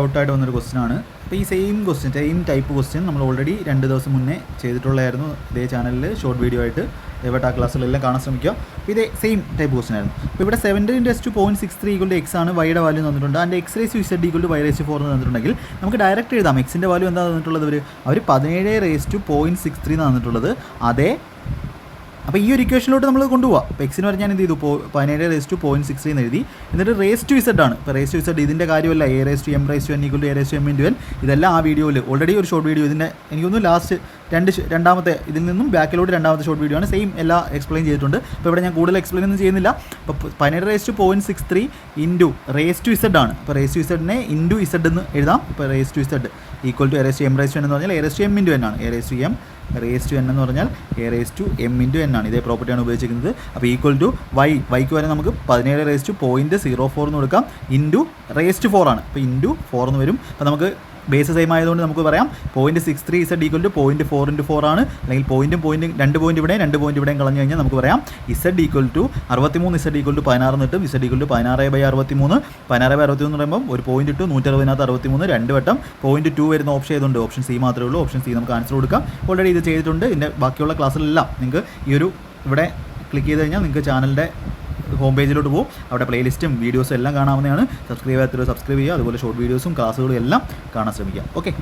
ഔട്ടായിട്ട് വന്നൊരു ക്വസ്റ്റ്യൻ ആണ്. അപ്പോൾ ഈ സെയിം ടൈപ്പ് ക്വസ്റ്റ്യൻ നമ്മൾ ഓൾറെഡി 2 ദിവസം മുന്നേ ചെയ്തിട്ടുള്ളതായിരുന്നു ഇതേ ചാനലിൽ ഷോർട്ട് വീഡിയോ ആയിട്ട്. ദയവായിട്ട് ആ ക്ലാസ്സുകളെല്ലാം കാണാൻ ശ്രമിക്കുക. അപ്പോൾ ഇതേ സെയിം ടൈപ്പ് ക്വസ്റ്റ്യൻ ആയിരുന്നു. അപ്പോൾ ഇവിടെ 7×10⁶3 x ആണ് വൈയുടെ വാല്യൂ തന്നിട്ടുണ്ട്. അതിൻ്റെ x⁻z=y4 എന്ന് തന്നിട്ടുണ്ടെങ്കിൽ നമുക്ക് ഡയറക്റ്റ് എഴുതാം. എക്സിൻ്റെ വാല്യൂ എന്താ തന്നിട്ടുള്ളത്? അവർ 17×0.63 തന്നിട്ടുള്ളത്. അതേ അപ്പോൾ ഈ ഒരു ഇക്വേഷനിലോട്ട് നമ്മൾ കൊണ്ടുപോകാം. അപ്പോൾ എക്സിന് പറഞ്ഞാൽ എന്ത് ചെയ്തു? 17×0.63 എന്ന് എഴുതി. എന്നിട്ട് z ആണ്. ഇപ്പോൾ z ഇതിൻ്റെ കാര്യമല്ല. a⁻m⁻n a⁻m×n ഇതെല്ലാം ആ വീഡിയോയിൽ ഓൾറെഡി ഒരു ഷോർട്ട് വീഡിയോ ഇതിൻ്റെ എനിക്കൊന്ന് ലാസ്റ്റ് രണ്ടാമത്തെ ഇതിൽ നിന്നും ബാക്കിലോട്ട് രണ്ടാമത്തെ ഷോർട്ട് വീഡിയോ ആണ്. സെയിം എല്ലാം എക്സ്പ്ലെയിൻ ചെയ്തിട്ടുണ്ട്. അപ്പോൾ ഇവിടെ ഞാൻ കൂടുതൽ എക്സ്പ്ലെയിൻ ഒന്നും ചെയ്യുന്നില്ല. അപ്പോൾ 17×0.63 z ആണ്. അപ്പോൾ z ഇൻറ്റു z എന്ന് എഴുതാം. ഇപ്പോൾ z a⁻m⁻n എന്ന് പറഞ്ഞാൽ a⁻m×n ആണ്. a⁻m എന്ന് പറഞ്ഞാൽ a⁻m×n ആണ്. ഇതേ പ്രോപ്പർട്ടിയാണ് ഉപയോഗിച്ചിരിക്കുന്നത്. അപ്പോൾ വൈക്ക് വരെ നമുക്ക് 17×0.04 എന്ന് കൊടുക്കാം. ഇൻറ്റു ⁴ ആണ്. അപ്പോൾ ഇൻറ്റു 4 എന്ന് വരും. അപ്പോൾ നമുക്ക് ബേസ് സെയിം ആയതുകൊണ്ട് നമുക്ക് പറയാം 0.63 z = 0.4 × 4 ആണ്. അല്ലെങ്കിൽ രണ്ട് പോയിന്റ് ഇവിടെയും കളഞ്ഞു കഴിഞ്ഞാൽ നമുക്ക് പറയാം z = 63 z = 16 കിട്ടും. z = 16/63 16/63 എന്ന് പറയുമ്പോൾ ഒരു പോയിന്റ് ഇട്ടു 160 63 2 വട്ടം 0.2 വരുന്ന ഓപ്ഷൻ ചെയ്തുകൊണ്ട് ഓപ്ഷൻ സി മാത്രമേ ഉള്ളൂ. ഓപ്ഷൻ സി നമുക്ക് ആൻസർ കൊടുക്കാം. ഓൾറെഡി ഇത് ചെയ്തിട്ടുണ്ട്. ഇതിൻ്റെ ബാക്കിയുള്ള ക്ലാസ്സിലെല്ലാം നിങ്ങൾക്ക് ഈ ഒരു ഇവിടെ ക്ലിക്ക് ചെയ്ത് കഴിഞ്ഞാൽ നിങ്ങൾക്ക് ചാനലിൻ്റെ ഹോം പേജിലോട്ട് പോകും. അവിടെ പ്ലേലിസ്റ്റും വീഡിയോസും എല്ലാം കാണാവുന്നതാണ്. സബ്സ്ക്രൈബ് ചെയ്യുക. അതുപോലെ ഷോർട്ട് വീഡിയോസും ക്ലാസ്സുകളും എല്ലാം കാണാൻ ശ്രമിക്കുക. ഓക്കെ.